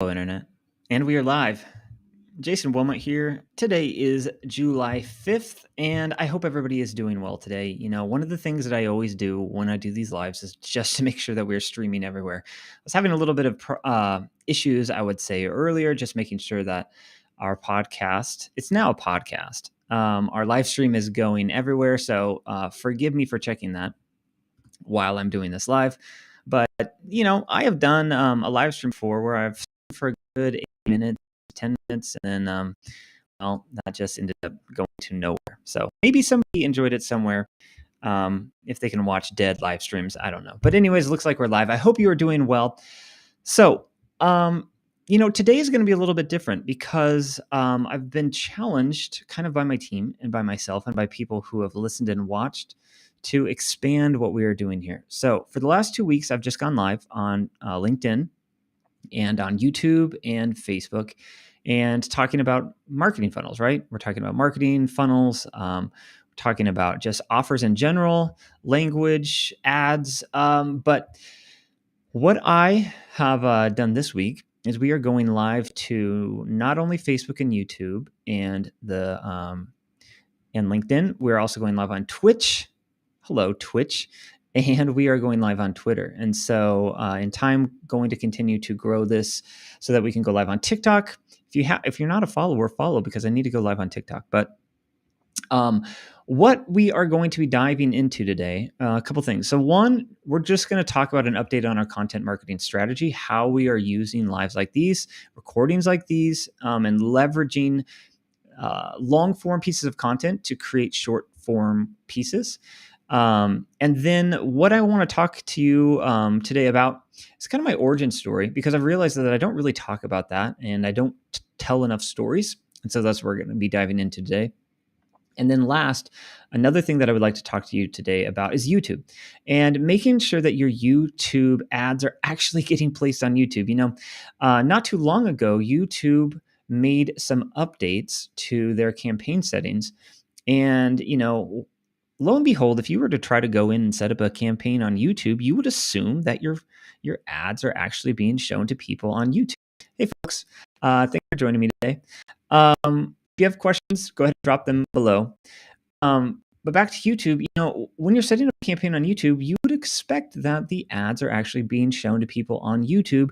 Hello, Internet. And we are live. Jason Wilmot here. Today is July 5th, and I hope everybody is doing well today. One of the things that I always do when I do these lives is just to make sure that we're streaming everywhere. I was having a little bit of issues, I would say, earlier, just making sure that our podcast, it's now a podcast, our live stream is going everywhere. So forgive me for checking that while I'm doing this live. But, I have done a live stream before where I've for a good 8 minutes, 10 minutes, and then, that just ended up going to nowhere. So maybe somebody enjoyed it somewhere. If they can watch dead live streams, I don't know. But anyways, it looks like we're live. I hope you are doing well. So, today is going to be a little bit different because I've been challenged kind of by my team and by myself and by people who have listened and watched to expand what we are doing here. So for the last 2 weeks, I've just gone live on LinkedIn and on YouTube and Facebook and talking about marketing funnels, right? We're talking about marketing funnels, talking about just offers in general, language, ads. But what I have done this week is we are going live to not only Facebook and YouTube and and LinkedIn. We're also going live on Twitch. Hello, Twitch. And we are going live on Twitter. And so in time, going to continue to grow this so that we can go live on TikTok. If you're not a follower, follow, because I need to go live on TikTok. But what we are going to be diving into today, a couple things. So one, we're just going to talk about an update on our content marketing strategy, how we are using lives like these, recordings like these, and leveraging long form pieces of content to create short form pieces. And then what I want to talk to you today about is kind of my origin story, because I've realized that I don't really talk about that and I don't tell enough stories. And so that's what we're going to be diving into today. And then last, another thing that I would like to talk to you today about is YouTube and making sure that your YouTube ads are actually getting placed on YouTube. Not too long ago, YouTube made some updates to their campaign settings. And, lo and behold, if you were to try to go in and set up a campaign on YouTube, you would assume that your ads are actually being shown to people on YouTube. Hey, folks, thanks for joining me today. If you have questions, go ahead and drop them below. But back to YouTube, when you're setting up a campaign on YouTube, you would expect that the ads are actually being shown to people on YouTube.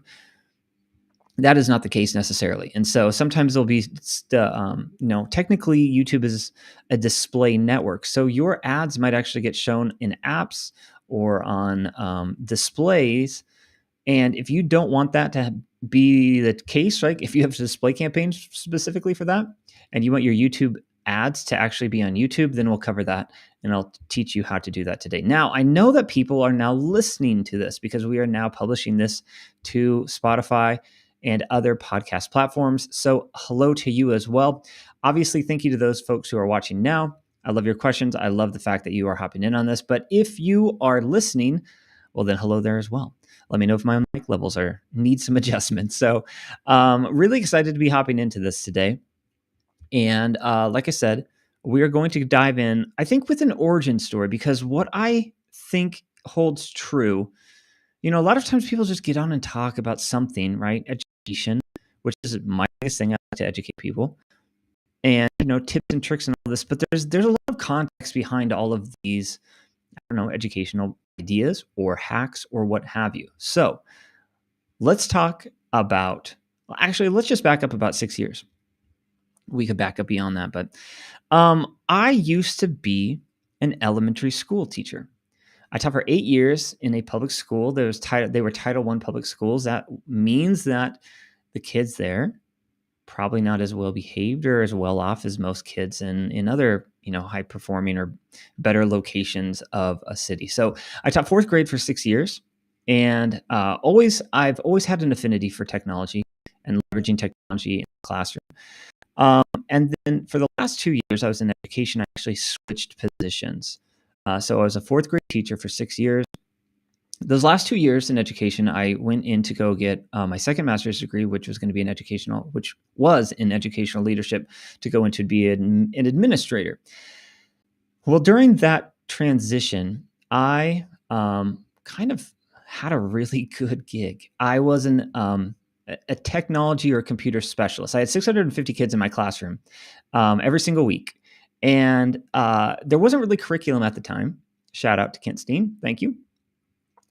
That is not the case necessarily. And so sometimes there'll be, technically YouTube is a display network. So your ads might actually get shown in apps or on displays. And if you don't want that to be the case, right? If you have display campaigns specifically for that and you want your YouTube ads to actually be on YouTube, then we'll cover that and I'll teach you how to do that today. Now, I know that people are now listening to this because we are now publishing this to Spotify and other podcast platforms. So hello to you as well. Obviously, thank you to those folks who are watching now. I love your questions. I love the fact that you are hopping in on this. But if you are listening, well, then hello there as well. Let me know if my mic levels need some adjustments. So really excited to be hopping into this today. And like I said, we are going to dive in, I think, with an origin story, because what I think holds true, a lot of times people just get on and talk about something, right? Education, which is my biggest thing. I like to educate people, and tips and tricks and all this. But there's a lot of context behind all of these, educational ideas or hacks or what have you. So let's talk about. Well, actually, let's just back up about 6 years. We could back up beyond that, but I used to be an elementary school teacher. I taught for 8 years in a public school. They were Title I public schools. That means that the kids there probably not as well behaved or as well off as most kids in other high performing or better locations of a city. So I taught fourth grade for 6 years, and I've always had an affinity for technology and leveraging technology in the classroom. And then for the last 2 years, I was in education. I actually switched positions. So I was a fourth grade teacher for 6 years. Those last 2 years in education, I went in to go get my second master's degree, which was in educational leadership, to go into be an administrator. Well, during that transition, I kind of had a really good gig. I was an a technology or computer specialist. I had 650 kids in my classroom every single week. And there wasn't really curriculum at the time. Shout out to Kent Steen. Thank you.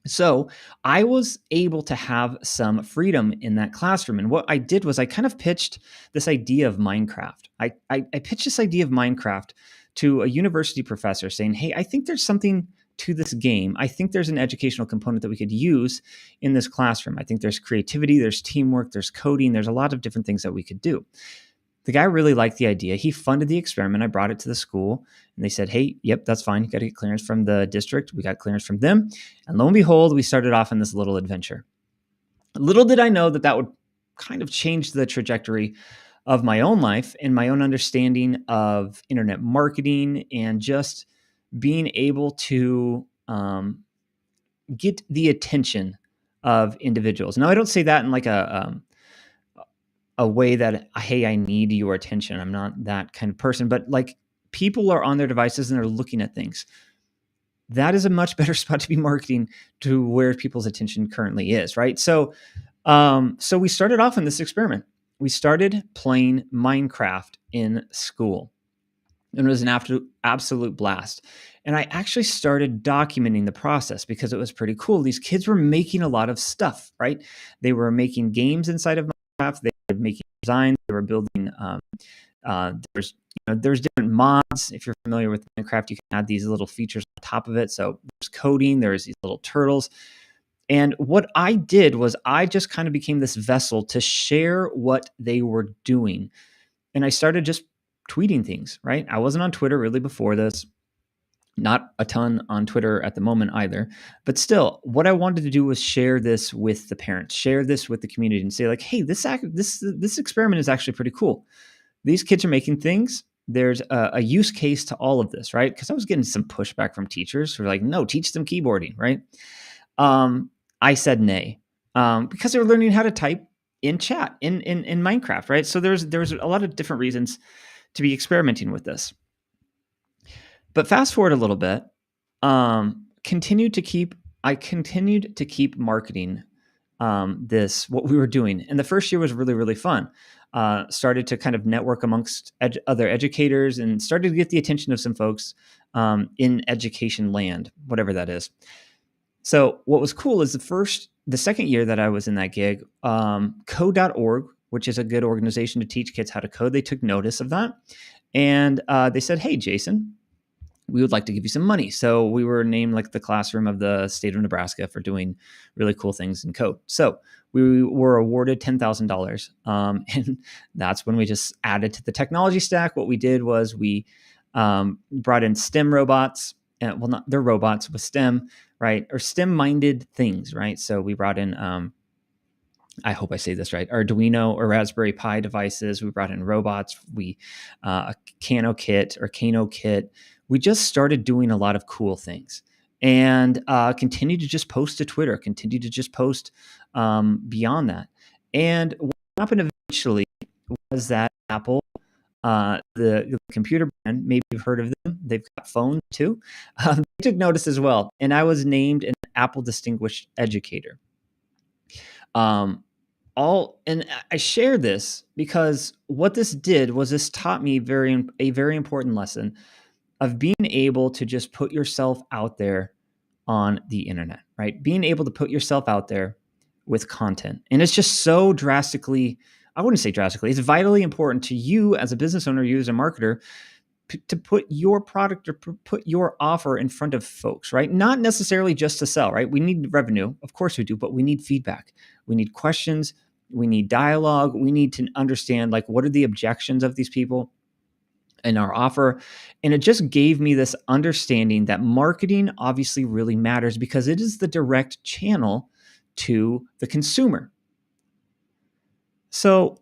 So I was able to have some freedom in that classroom. And what I did was I kind of pitched this idea of Minecraft. I pitched this idea of Minecraft to a university professor saying, hey, I think there's something to this game. I think there's an educational component that we could use in this classroom. I think there's creativity, there's teamwork, there's coding, there's a lot of different things that we could do. The guy really liked the idea. He funded the experiment. I brought it to the school and they said, hey, yep, that's fine. You got to get clearance from the district. We got clearance from them. And lo and behold, we started off in this little adventure. Little did I know that that would kind of change the trajectory of my own life and my own understanding of internet marketing and just being able to get the attention of individuals. Now, I don't say that in like a way that, hey, I need your attention. I'm not that kind of person, but like people are on their devices and they're looking at things. That is a much better spot to be marketing to where people's attention currently is, right? So we started off in this experiment. We started playing Minecraft in school. And it was an absolute blast. And I actually started documenting the process because it was pretty cool. These kids were making a lot of stuff, right? They were making games inside of Minecraft. They were making designs. They were building. There's different mods. If you're familiar with Minecraft, you can add these little features on top of it. So there's coding. There's these little turtles. And what I did was I just kind of became this vessel to share what they were doing. And I started just tweeting things, right? I wasn't on Twitter really before this. Not a ton on Twitter at the moment either. But still, what I wanted to do was share this with the parents, share this with the community and say like, hey, this experiment is actually pretty cool. These kids are making things. There's a use case to all of this, right? Because I was getting some pushback from teachers who were like, no, teach them keyboarding, right? I said nay because they were learning how to type in chat in Minecraft, right? So there's a lot of different reasons to be experimenting with this. But fast forward a little bit, I continued to keep marketing what we were doing. And the first year was really, really fun. Started to kind of network amongst other educators and started to get the attention of some folks in education land, whatever that is. So what was cool is the second year that I was in that gig, code.org, which is a good organization to teach kids how to code, they took notice of that. And they said, hey, Jason, we would like to give you some money. So we were named like the classroom of the state of Nebraska for doing really cool things in code. So we were awarded $10,000. And that's when we just added to the technology stack. What we did was we brought in STEM robots. They're robots with STEM, right? Or STEM-minded things, right? So we brought in, I hope I say this right, Arduino or Raspberry Pi devices. We brought in robots. A Kano kit. We just started doing a lot of cool things and continued to just post to Twitter, continued to just post beyond that. And what happened eventually was that Apple, the computer brand, maybe you've heard of them. They've got phones too. They took notice as well. And I was named an Apple Distinguished Educator. And I share this because what this did was this taught me a very important lesson of being able to just put yourself out there on the internet, right? Being able to put yourself out there with content. And it's just so drastically, I wouldn't say drastically, it's vitally important to you as a business owner, you as a marketer, to put your product or put your offer in front of folks, right? Not necessarily just to sell, right? We need revenue. Of course we do, but we need feedback. We need questions. We need dialogue. We need to understand like what are the objections of these people in our offer. And it just gave me this understanding that marketing obviously really matters because it is the direct channel to the consumer. So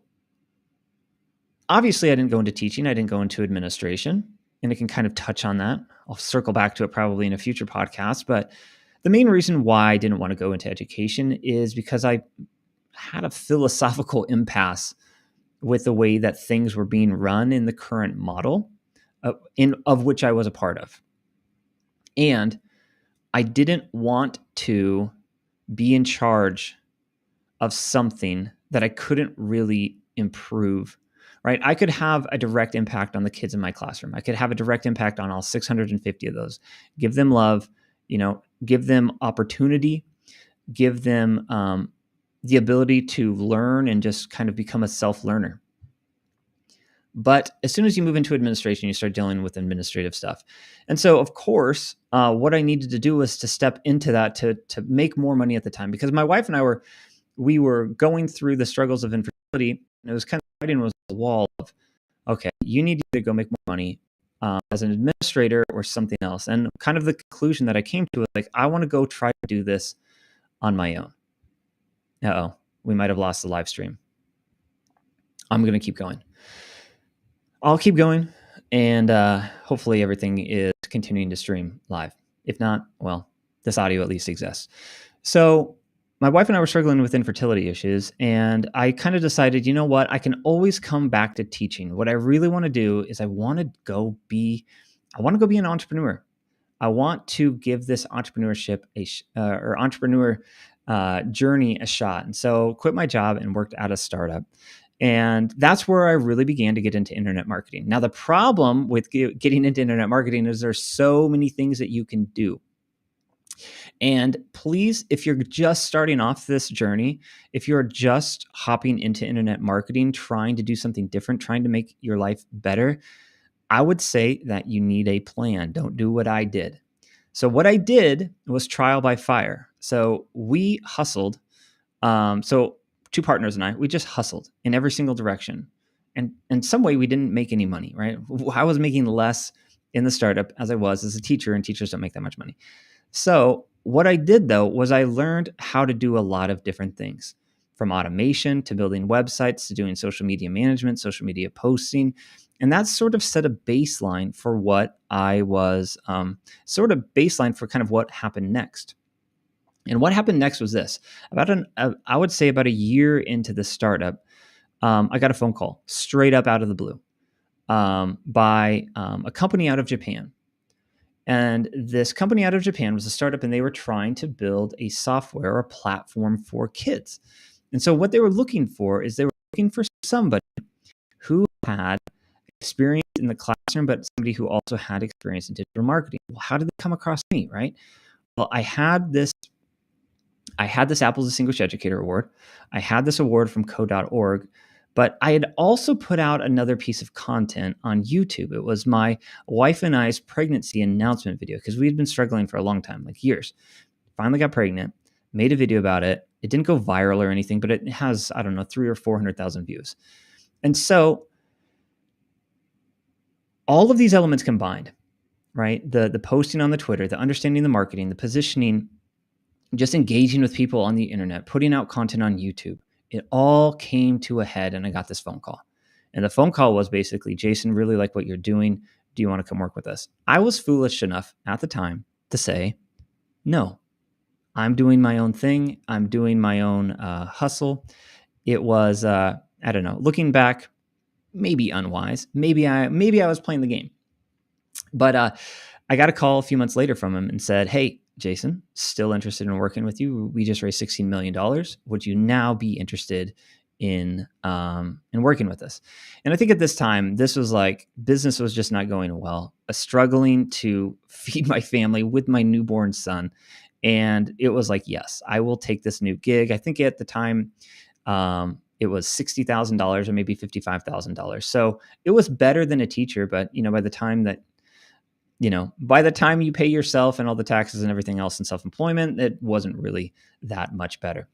obviously I didn't go into teaching. I didn't go into administration, and I can kind of touch on that. I'll circle back to it probably in a future podcast. But the main reason why I didn't want to go into education is because I had a philosophical impasse with the way that things were being run in the current model of which I was a part of. And I didn't want to be in charge of something that I couldn't really improve, right? I could have a direct impact on the kids in my classroom. I could have a direct impact on all 650 of those, give them love, give them opportunity, give them the ability to learn and just kind of become a self-learner. But as soon as you move into administration, you start dealing with administrative stuff. And so, of course, what I needed to do was to step into that to make more money at the time, because my wife and I we were going through the struggles of infertility, and it was kind of fighting with the wall of, okay, you need to go make more money as an administrator or something else. And kind of the conclusion that I came to was like, I want to go try to do this on my own. Uh-oh, we might have lost the live stream. I'm going to keep going. I'll keep going, and hopefully everything is continuing to stream live. If not, well, this audio at least exists. So my wife and I were struggling with infertility issues, and I kind of decided, you know what, I can always come back to teaching. What I really want to do is I want to go be an entrepreneur. I want to give this entrepreneurship entrepreneur journey a shot. And so quit my job and worked at a startup. And that's where I really began to get into internet marketing. Now, the problem with getting into internet marketing is there's so many things that you can do. And please, if you're just starting off this journey, if you're just hopping into internet marketing, trying to do something different, trying to make your life better, I would say that you need a plan. Don't do what I did. So what I did was trial by fire. So we hustled. So two partners and we just hustled in every single direction. And in some way, we didn't make any money, right? I was making less in the startup as I was as a teacher, and teachers don't make that much money. So what I did, though, was I learned how to do a lot of different things, from automation to building websites to doing social media management, social media posting. And that sort of set a baseline for what I was, baseline for kind of what happened next. And what happened next was this. I would say about a year into the startup, I got a phone call straight up out of the blue by a company out of Japan. And this company out of Japan was a startup, and they were trying to build a software or a platform for kids. And so what they were looking for is they were looking for somebody who had experience in the classroom, but somebody who also had experience in digital marketing. Well, how did they come across me, right? Well, I had this Apple's Distinguished Educator Award. I had this award from code.org, but I had also put out another piece of content on YouTube. It was my wife and I's pregnancy announcement video, because we had been struggling for a long time, like years. Finally got pregnant, made a video about it. It didn't go viral or anything, but it has, 300,000 or 400,000 views. And so all of these elements combined, right? The posting on the Twitter, the understanding the marketing, the positioning, just engaging with people on the internet, putting out content on YouTube, it all came to a head, and I got this phone call. And the phone call was basically, Jason, really like what you're doing. Do you want to come work with us? I was foolish enough at the time to say, no, I'm doing my own thing. I'm doing my own hustle. It was, looking back, maybe unwise. Maybe I was playing the game. But I got a call a few months later from him and said, hey, Jason, still interested in working with you. We just raised $16 million. Would you now be interested in working with us? And I think at this time, this was like, business was just not going well, struggling to feed my family with my newborn son. And it was like, yes, I will take this new gig. I think at the time, it was $60,000 or maybe $55,000. So it was better than a teacher. But, by the time you pay yourself and all the taxes and everything else in self-employment, it wasn't really that much better,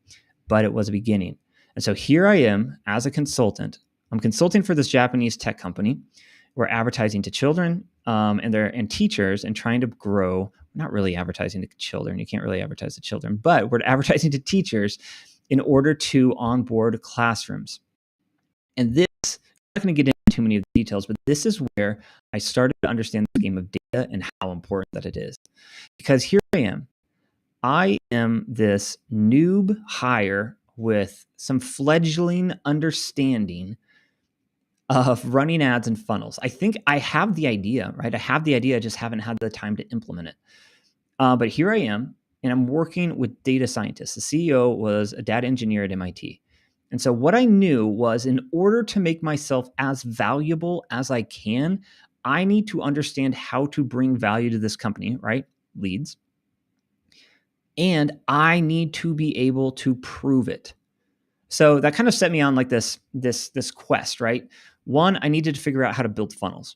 but it was a beginning. And so here I am as a consultant. I'm consulting for this Japanese tech company. We're advertising to children and teachers, and trying to grow. We're not really advertising to children. You can't really advertise to children, but we're advertising to teachers in order to onboard classrooms. And this, I'm not going to get into too many of the details, but this is where I started to understand the game of data and how important that it is. Because here I am this noob hire with some fledgling understanding of running ads and funnels. I think I have the idea, right? I have the idea, I just haven't had the time to implement it. But here I am, and I'm working with data scientists. The CEO was a data engineer at MIT. And so what I knew was, in order to make myself as valuable as I can, I need to understand how to bring value to this company, right? Leads. And I need to be able to prove it. So that kind of set me on like this quest, right? One, I needed to figure out how to build funnels.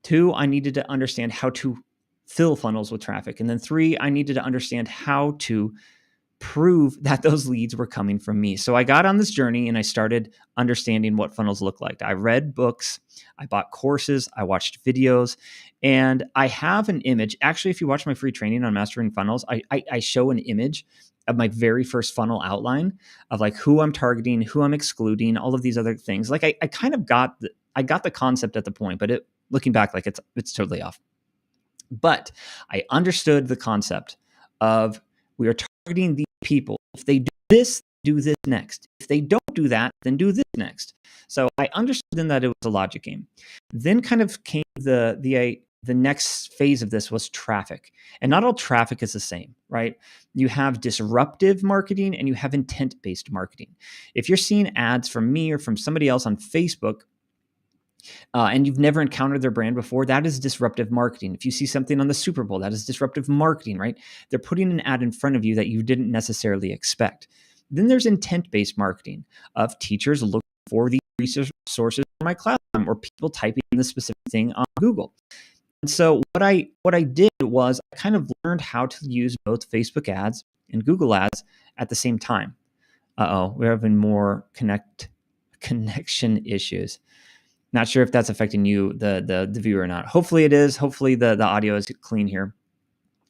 Two, I needed to understand how to fill funnels with traffic. And then three, I needed to understand how to prove that those leads were coming from me. So I got on this journey and I started understanding what funnels look like. I read books, I bought courses, I watched videos, and I have an image. Actually, if you watch my free training on mastering funnels, I show an image of my very first funnel outline of like who I'm targeting, who I'm excluding, all of these other things. Like I kind of got the concept at the point, but looking back, like it's totally off. But I understood the concept of we are targeting these people. If they do this next. If they don't do that, then do this next. So I understood then that it was a logic game. Then kind of came the next phase of this was traffic. And not all traffic is the same, right? You have disruptive marketing and you have intent-based marketing. If you're seeing ads from me or from somebody else on Facebook, and you've never encountered their brand before, that is disruptive marketing. If you see something on the Super Bowl, that is disruptive marketing, right? They're putting an ad in front of you that you didn't necessarily expect. Then there's intent-based marketing of teachers looking for these resources for my classroom or people typing in the specific thing on Google. And so what I did was I kind of learned how to use both Facebook ads and Google ads at the same time. We're having more connection issues. Not sure if that's affecting you, the viewer, or not. Hopefully it is. Hopefully the audio is clean here.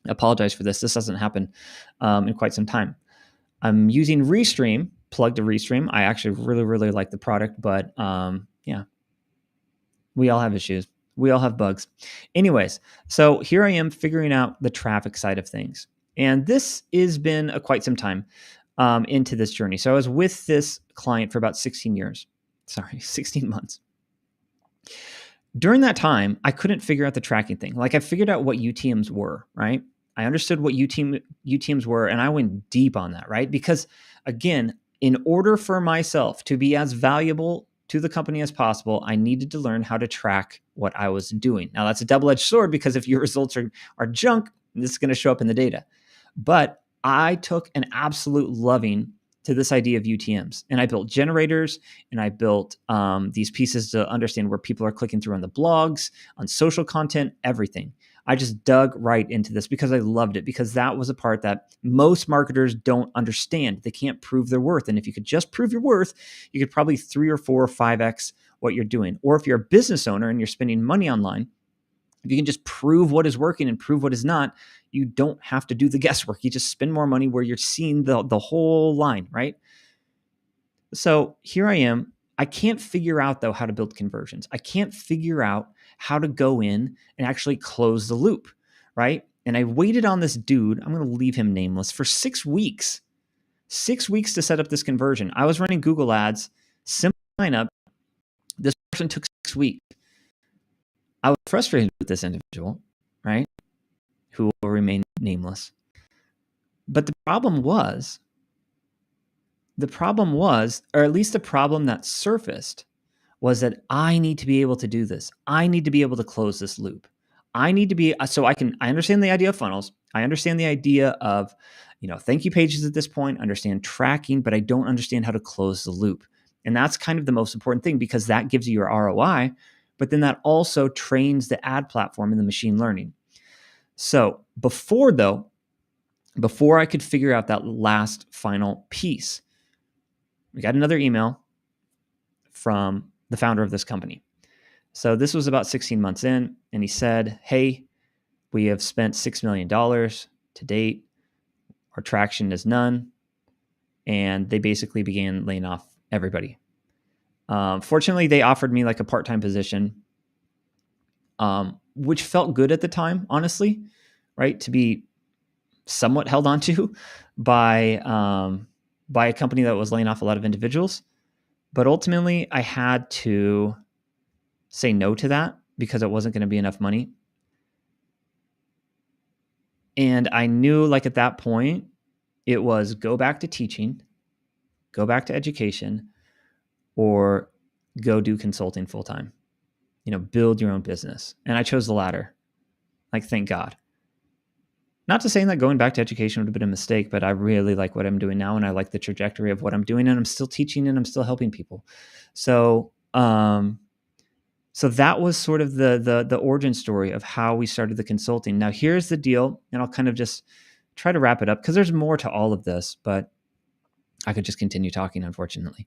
I apologize for this. This doesn't happen in quite some time. I'm using Restream, plug to Restream. I actually really, really like the product, but yeah, we all have issues. We all have bugs. Anyways, so here I am figuring out the traffic side of things. And this has been quite some time into this journey. So I was with this client for about 16 months. During that time, I couldn't figure out the tracking thing. Like I figured out what UTMs were, right? I understood what UTMs were, and I went deep on that, right? Because again, in order for myself to be as valuable to the company as possible, I needed to learn how to track what I was doing. Now that's a double-edged sword because if your results are junk, this is going to show up in the data. But I took an absolute loving to this idea of UTMs. And I built generators and I built these pieces to understand where people are clicking through on the blogs, on social content, everything. I just dug right into this because I loved it, because that was a part that most marketers don't understand. They can't prove their worth. And if you could just prove your worth, you could probably 3 or 4 or 5x what you're doing. Or if you're a business owner and you're spending money online, if you can just prove what is working and prove what is not, you don't have to do the guesswork. You just spend more money where you're seeing the whole line, right? So here I am. I can't figure out, though, how to build conversions. I can't figure out how to go in and actually close the loop, right? And I waited on this dude, I'm going to leave him nameless, for 6 weeks. 6 weeks to set up this conversion. I was running Google ads, simple sign up. This person took 6 weeks. I was frustrated with this individual, right, who will remain nameless. But the problem was, or at least the problem that surfaced, was that I need to be able to do this. I need to be able to close this loop. I need to be, I understand the idea of funnels. I understand the idea of, thank you pages at this point, understand tracking, but I don't understand how to close the loop. And that's kind of the most important thing, because that gives you your ROI, but then that also trains the ad platform and the machine learning. So before I could figure out that last final piece, we got another email from the founder of this company. So this was about 16 months in, and he said, hey, we have spent $6 million to date. Our traction is none. And they basically began laying off everybody. Fortunately, they offered me like a part-time position, which felt good at the time, honestly, right? To be somewhat held onto by a company that was laying off a lot of individuals. But ultimately, I had to say no to that because it wasn't going to be enough money. And I knew, like, at that point, it was go back to teaching go back to education or go do consulting full time, build your own business. And I chose the latter. Like, thank God. Not to say that going back to education would have been a mistake, but I really like what I'm doing now, and I like the trajectory of what I'm doing, and I'm still teaching and I'm still helping people. So, so that was sort of the origin story of how we started the consulting. Now, here's the deal, and I'll kind of just try to wrap it up because there's more to all of this, but I could just continue talking, unfortunately.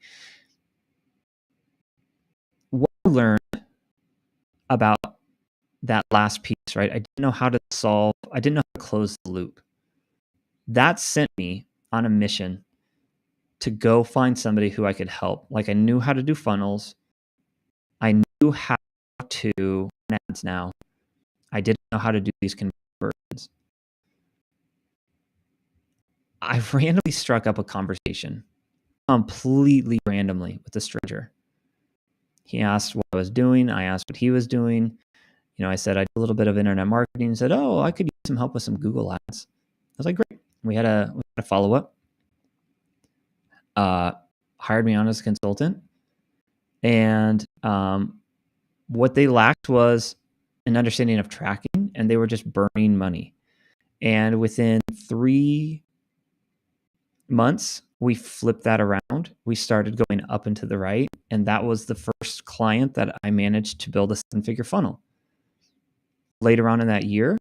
What I learned about that last piece, right? I didn't know how to I didn't know how to close the loop. That sent me on a mission to go find somebody who I could help. Like, I knew how to do funnels. I knew how to run ads now. I didn't know how to do these conversions. I randomly struck up a conversation, completely randomly, with a stranger. He asked what I was doing. I asked what he was doing. I said I did a little bit of internet marketing. He said, "Oh, I could use some help with some Google ads." I was like, "Great." We had a follow-up. Hired me on as a consultant. And what they lacked was an understanding of tracking, and they were just burning money. And within 3 months, we flipped that around. We started going up and to the right. And that was the first client that I managed to build a 7-figure funnel. Later on in that year,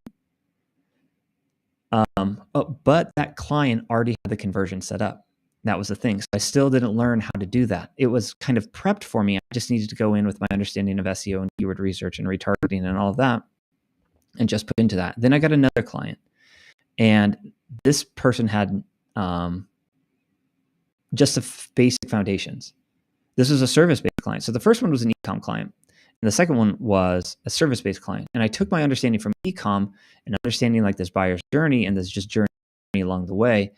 but that client already had the conversion set up. That was the thing. So I still didn't learn how to do that. It was kind of prepped for me. I just needed to go in with my understanding of SEO and keyword research and retargeting and all of that and just put into that. Then I got another client, and this person had just the basic foundations. This was a service-based client. So the first one was an e-com client, and the second one was a service-based client. And I took my understanding from e-com and understanding like this buyer's journey and this just journey along the way,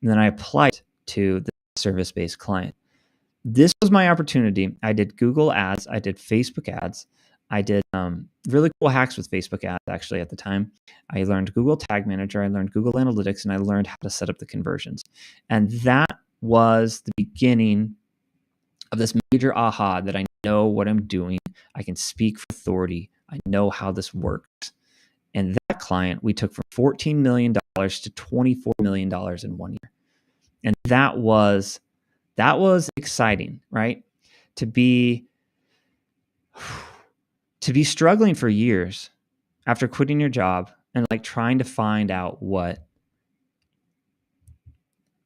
and then I applied to the service-based client. This was my opportunity. I did Google ads. I did Facebook ads. I did really cool hacks with Facebook ads, actually, at the time. I learned Google Tag Manager. I learned Google Analytics, and I learned how to set up the conversions. And that was the beginning of this major aha that I know what I'm doing. I can speak for authority. I know how this works. And that client, we took from $14 million to $24 million in 1 year. And that was exciting, right? To be struggling for years after quitting your job and like trying to find out what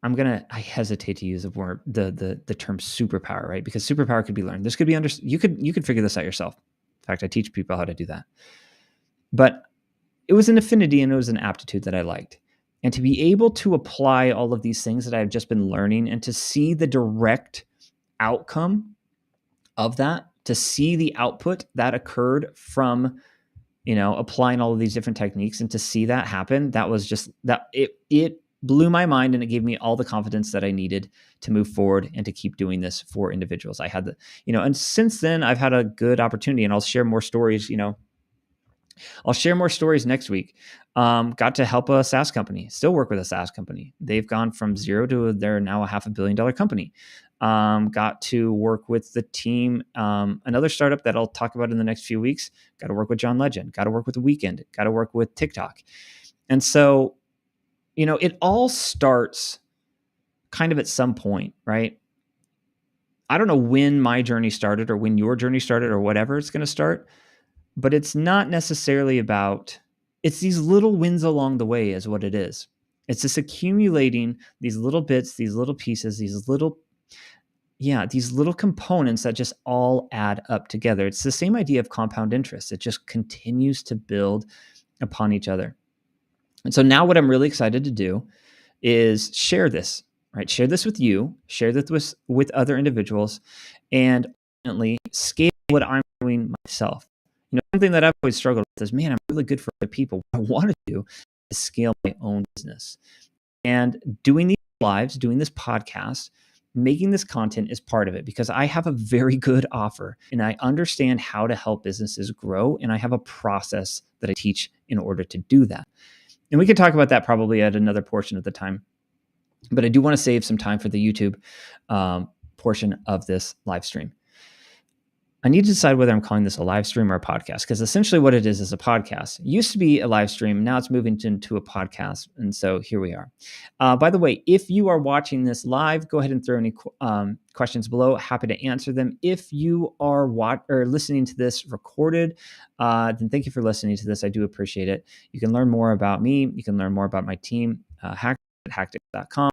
I hesitate to use the word, the term superpower, right? Because superpower could be learned. This could be you could figure this out yourself. In fact, I teach people how to do that. But it was an affinity and it was an aptitude that I liked. And to be able to apply all of these things that I've just been learning and to see the direct outcome of that, to see the output that occurred from, applying all of these different techniques, and to see that happen, that was just that it blew my mind, and it gave me all the confidence that I needed to move forward and to keep doing this for individuals. I had and since then I've had a good opportunity, and I'll share more stories, I'll share more stories next week. Got to help a SaaS company, still work with a SaaS company. They've gone from zero to they're now a $500 million company. Got to work with the team, another startup that I'll talk about in the next few weeks. Got to work with John Legend, got to work with The Weeknd, got to work with TikTok. And so, it all starts kind of at some point, right? I don't know when my journey started or when your journey started or whatever it's going to start, but it's not necessarily about, it's these little wins along the way is what it is. It's just accumulating these little bits, these little pieces, these little components that just all add up together. It's the same idea of compound interest. It just continues to build upon each other. And so now what I'm really excited to do is share this, right? Share this with you, share this with other individuals, and ultimately scale what I'm doing myself. Something that I've always struggled with is, man, I'm really good for other people. What I want to do is scale my own business. And doing these lives, doing this podcast, making this content is part of it, because I have a very good offer and I understand how to help businesses grow. And I have a process that I teach in order to do that. And we could talk about that probably at another portion of the time. but I do want to save some time for the YouTube portion of this live stream. I need to decide whether I'm calling this a live stream or a podcast, because essentially what it is a podcast. It used to be a live stream. Now it's moving into a podcast. And so here we are. By the way, if you are watching this live, go ahead and throw any questions below. Happy to answer them. If you are listening to this recorded, then thank you for listening to this. I do appreciate it. You can learn more about me. You can learn more about my team, HACKTICS.com,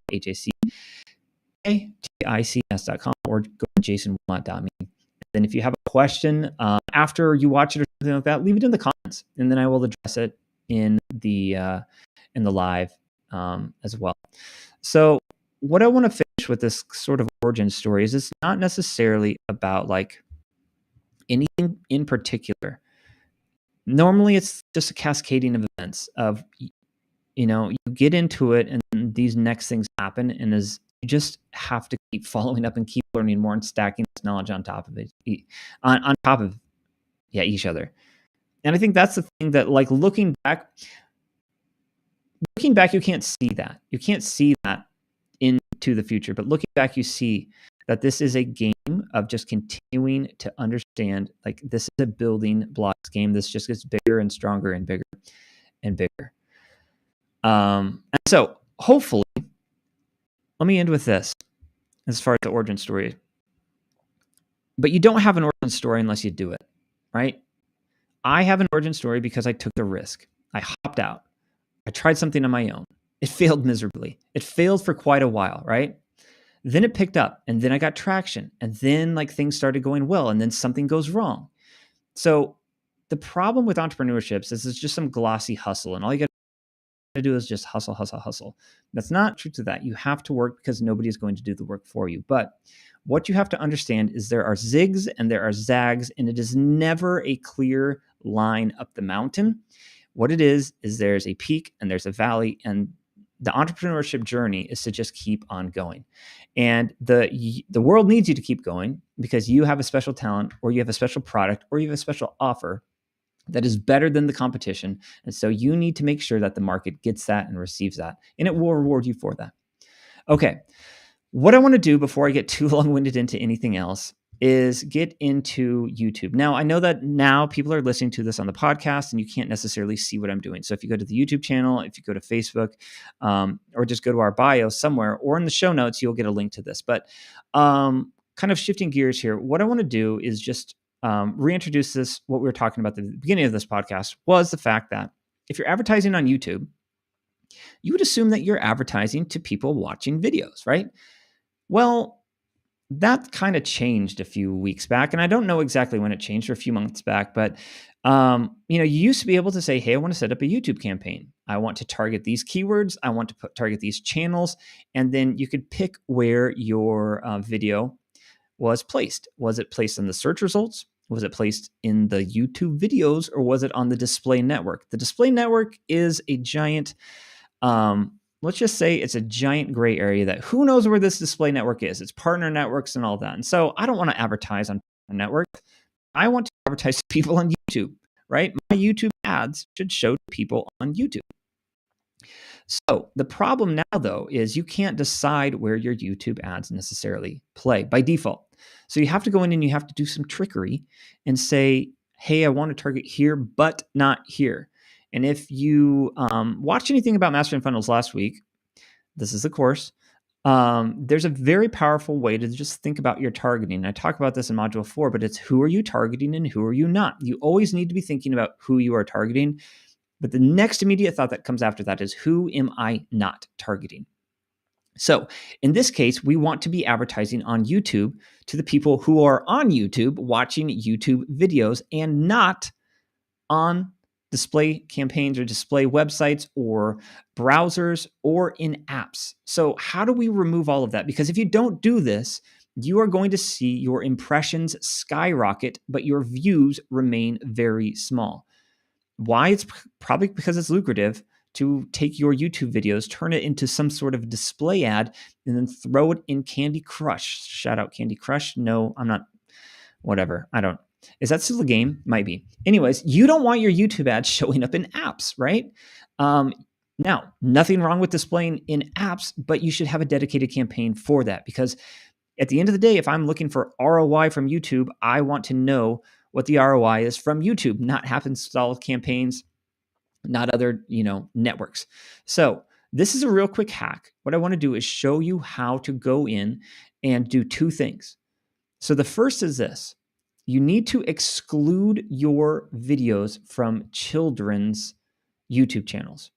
HACKTICS.com, or go to jasonwilmot.me. Then if you have a question after you watch it or something like that, leave it in the comments, and then I will address it in the live as well. So what I want to finish with this sort of origin story is it's not necessarily about like anything in particular. Normally it's just a cascading of events of, you get into it and these next things happen, and as you just have to keep following up and keep learning more and stacking this knowledge on top of it, on top of each other. And I think that's the thing that, like, looking back, you can't see that. You can't see that into the future. But looking back, you see that this is a game of just continuing to understand, like, this is a building blocks game. This just gets bigger and stronger and bigger and bigger. And so hopefully, let me end with this as far as the origin story. But you don't have an origin story unless you do it, right? I have an origin story because I took the risk. I hopped out. I tried something on my own. It failed miserably. It failed for quite a while, right? Then it picked up, and then I got traction, and then like things started going well, and then something goes wrong. So the problem with entrepreneurships is it's just some glossy hustle, and all you got to do is just hustle, hustle, hustle. That's not true to that. You have to work because nobody is going to do the work for you. But what you have to understand is there are zigs and there are zags, and it is never a clear line up the mountain. What it is there's a peak and there's a valley, and the entrepreneurship journey is to just keep on going. And the world needs you to keep going because you have a special talent, or you have a special product, or you have a special offer that is better than the competition. And so you need to make sure that the market gets that and receives that, and it will reward you for that. Okay. What I want to do before I get too long-winded into anything else is get into YouTube. Now, I know that now people are listening to this on the podcast and you can't necessarily see what I'm doing. So if you go to the YouTube channel, if you go to Facebook, or just go to our bio somewhere, or in the show notes, you'll get a link to this. But kind of shifting gears here, what I want to do is just reintroduce this. What we were talking about at the beginning of this podcast was the fact that if you're advertising on YouTube, you would assume that you're advertising to people watching videos, right? Well, that kind of changed a few weeks back, and I don't know exactly when it changed, or a few months back, but you used to be able to say, hey, I want to set up a YouTube campaign. I want to target these keywords. I want to target these channels, and then you could pick where your video was placed. Was it placed in the search results? Was it placed in the YouTube videos, or was it on the display network? The display network is a giant let's just say it's a giant gray area that who knows where this display network is. It's partner networks and all that. And so I don't want to advertise on a network. I want to advertise to people on YouTube, right? My YouTube ads should show people on YouTube. So the problem now, though, is you can't decide where your YouTube ads necessarily play by default. So you have to go in and you have to do some trickery and say, hey, I want to target here, but not here. And if you watch anything about Mastering Funnels last week, this is the course, there's a very powerful way to just think about your targeting. I talk about this in Module 4, but it's who are you targeting and who are you not? You always need to be thinking about who you are targeting. But the next immediate thought that comes after that is, who am I not targeting? So in this case, we want to be advertising on YouTube to the people who are on YouTube watching YouTube videos, and not on display campaigns or display websites or browsers or in apps. So how do we remove all of that? Because if you don't do this, you are going to see your impressions skyrocket, but your views remain very small. Why? It's probably because it's lucrative to take your YouTube videos, turn it into some sort of display ad, and then throw it in Candy Crush. Shout out Candy Crush. No, I'm not. Whatever. I don't. Is that still a game? Might be. Anyways, you don't want your YouTube ads showing up in apps, right? Now, nothing wrong with displaying in apps, but you should have a dedicated campaign for that, because at the end of the day, if I'm looking for ROI from YouTube, I want to know what the ROI is from YouTube, not have installed campaigns, not other, networks. So this is a real quick hack. What I want to do is show you how to go in and do two things. So the first is this. You need to exclude your videos from children's YouTube channels.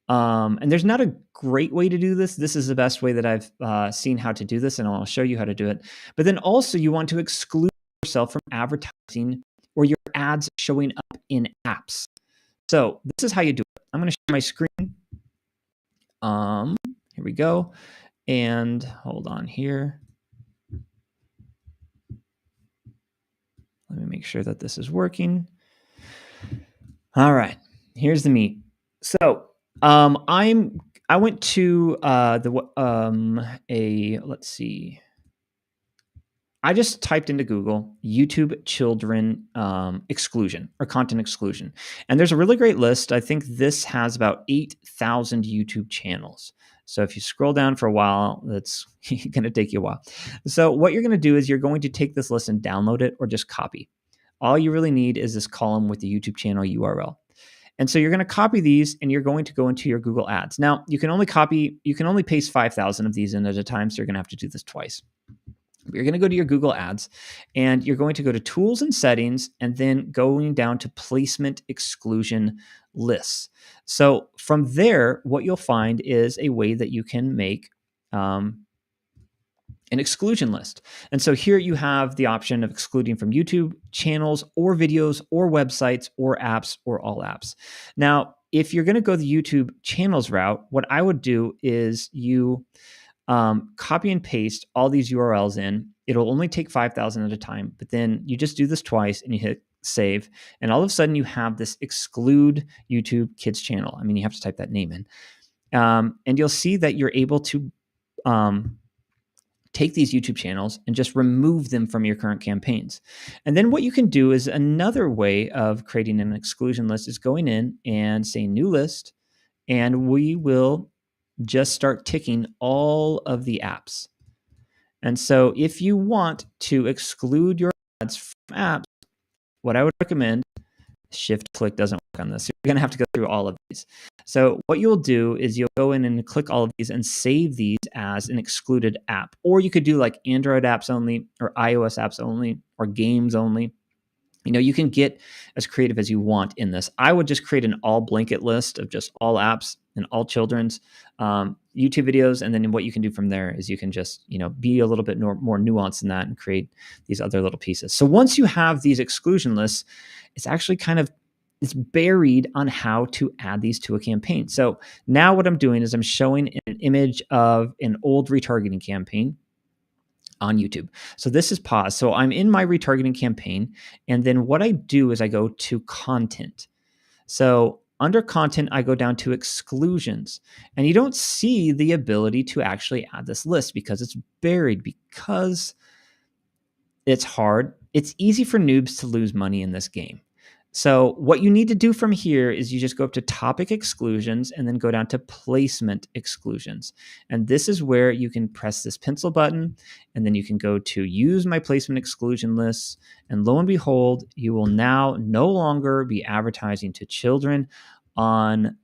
And there's not a great way to do this. This is the best way that I've seen how to do this, and I'll show you how to do it. But then also you want to exclude yourself from advertising or your ads showing up in apps. So this is how you do it. I'm going to share my screen. Here we go. And hold on here. Let me make sure that this is working. All right, here's the meat. So I went to let's see. I just typed into Google YouTube children exclusion or content exclusion. And there's a really great list. I think this has about 8,000 YouTube channels. So if you scroll down for a while, that's going to take you a while. So what you're going to do is you're going to take this list and download it or just copy. All you really need is this column with the YouTube channel URL. And so you're going to copy these and you're going to go into your Google Ads. Now, you can only paste 5,000 of these in at a time. So you're going to have to do this twice. You're going to go to your Google Ads and you're going to go to Tools and Settings and then going down to Placement Exclusion Lists. So from there, what you'll find is a way that you can make an exclusion list. And so here you have the option of excluding from YouTube channels or videos or websites or apps or all apps. Now, if you're going to go the YouTube channels route, what I would do is you copy and paste all these URLs in. It'll only take 5,000 at a time, but then you just do this twice and you hit save. And all of a sudden you have this exclude YouTube kids channel. I mean, you have to type that name in. And you'll see that you're able to take these YouTube channels and just remove them from your current campaigns. And then what you can do is another way of creating an exclusion list is going in and saying new list, and we will just start ticking all of the apps. And so if you want to exclude your ads from apps, what I would recommend, shift click doesn't work on this. So you're going to have to go through all of these. So what you'll do is you'll go in and click all of these and save these as an excluded app. Or you could do like Android apps only or iOS apps only or games only. You can get as creative as you want in this. I would just create an all blanket list of just all apps and all children's YouTube videos. And then what you can do from there is you can just, be a little bit more nuanced than that and create these other little pieces. So once you have these exclusion lists, it's actually it's buried on how to add these to a campaign. So now what I'm doing is I'm showing an image of an old retargeting campaign on YouTube. So this is paused. So I'm in my retargeting campaign. And then what I do is I go to content. So under content, I go down to exclusions. And you don't see the ability to actually add this list because it's buried, because it's hard. It's easy for noobs to lose money in this game. So what you need to do from here is you just go up to topic exclusions and then go down to placement exclusions. And this is where you can press this pencil button and then you can go to use my placement exclusion lists. And lo and behold, you will now no longer be advertising to children on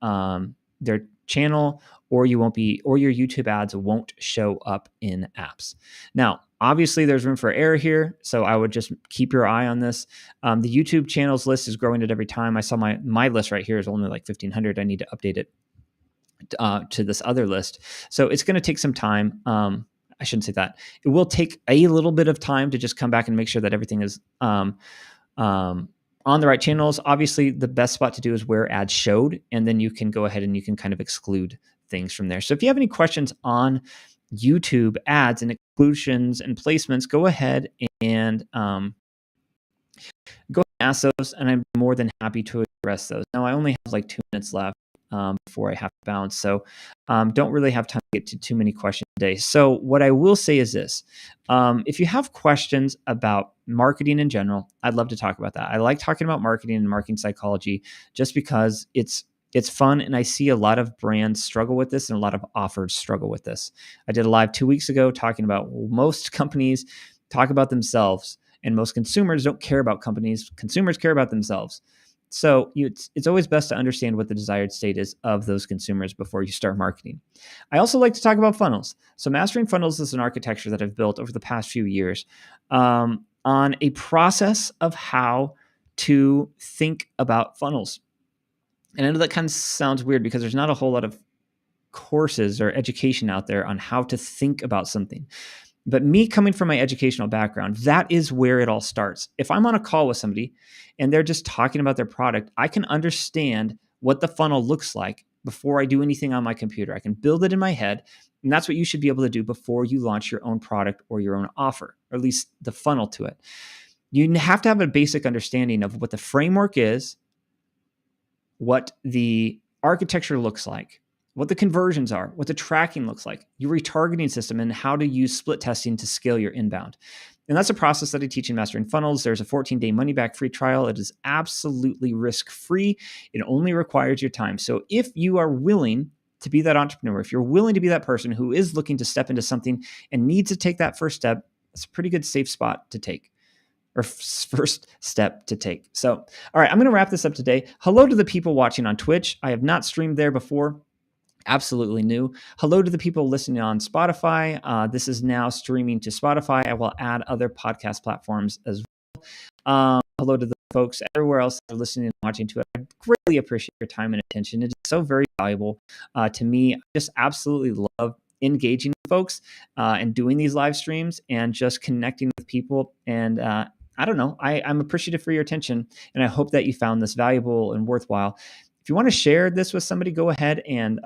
their channel, or your YouTube ads won't show up in apps. Now, obviously there's room for error here, so I would just keep your eye on this. The YouTube channels list is growing at every time. I saw my list right here is only like 1,500. I need to update it to this other list. So it's going to take some time. I shouldn't say that. It will take a little bit of time to just come back and make sure that everything is on the right channels. Obviously, the best spot to do is where ads showed, and then you can go ahead and you can kind of exclude things from there. So if you have any questions on YouTube ads and exclusions and placements, go ahead and ask those, and I'm more than happy to address those. Now, I only have like 2 minutes left before I have to bounce, so don't really have time to get to too many questions today. So what I will say is this. If you have questions about marketing in general, I'd love to talk about that. I like talking about marketing and marketing psychology just because it's It's fun, and I see a lot of brands struggle with this and a lot of offers struggle with this. I did a live 2 weeks ago talking about most companies talk about themselves, and most consumers don't care about companies. Consumers care about themselves. So it's always best to understand what the desired state is of those consumers before you start marketing. I also like to talk about funnels. So mastering funnels is an architecture that I've built over the past few years on a process of how to think about funnels. And I know that kind of sounds weird because there's not a whole lot of courses or education out there on how to think about something. But me coming from my educational background, that is where it all starts. If I'm on a call with somebody and they're just talking about their product, I can understand what the funnel looks like before I do anything on my computer. I can build it in my head. And that's what you should be able to do before you launch your own product or your own offer, or at least the funnel to it. You have to have a basic understanding of what the framework is, what the architecture looks like, what the conversions are, what the tracking looks like, your retargeting system, and how to use split testing to scale your inbound. And that's a process that I teach in Mastering Funnels. There's a 14-day money-back free trial. It is absolutely risk-free. It only requires your time. So if you are willing to be that entrepreneur, if you're willing to be that person who is looking to step into something and needs to take that first step, it's a pretty good safe spot to take, or first step to take. So, all right, I'm going to wrap this up today. Hello to the people watching on Twitch. I have not streamed there before. Absolutely new. Hello to the people listening on Spotify. This is now streaming to Spotify. I will add other podcast platforms as well. Hello to the folks everywhere else that are listening and watching to it. I greatly appreciate your time and attention. It is so very valuable to me. I just absolutely love engaging with folks and doing these live streams and just connecting with people. And I don't know, I'm appreciative for your attention, and I hope that you found this valuable and worthwhile. If you want to share this with somebody, go ahead and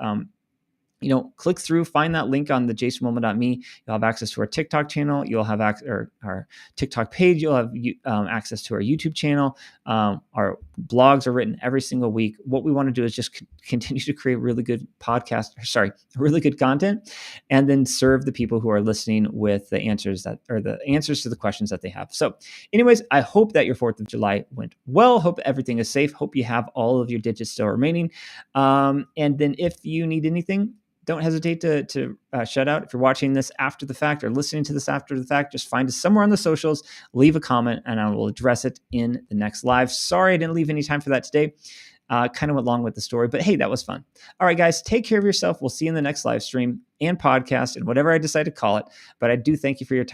click through, find that link on the jasonwilmot.me. You'll have access to our TikTok channel. You'll have our TikTok page. You'll have access to our YouTube channel. Our blogs are written every single week. What we want to do is just continue to create really good really good content, and then serve the people who are listening with the answers to the questions that they have. So anyways, I hope that your 4th of July went well. Hope everything is safe. Hope you have all of your digits still remaining. And then if you need anything, don't hesitate to shout out. If you're watching this after the fact or listening to this after the fact, just find us somewhere on the socials, leave a comment, and I will address it in the next live. Sorry I didn't leave any time for that today. Kind of went long with the story, but hey, that was fun. All right, guys, take care of yourself. We'll see you in the next live stream and podcast and whatever I decide to call it. But I do thank you for your time.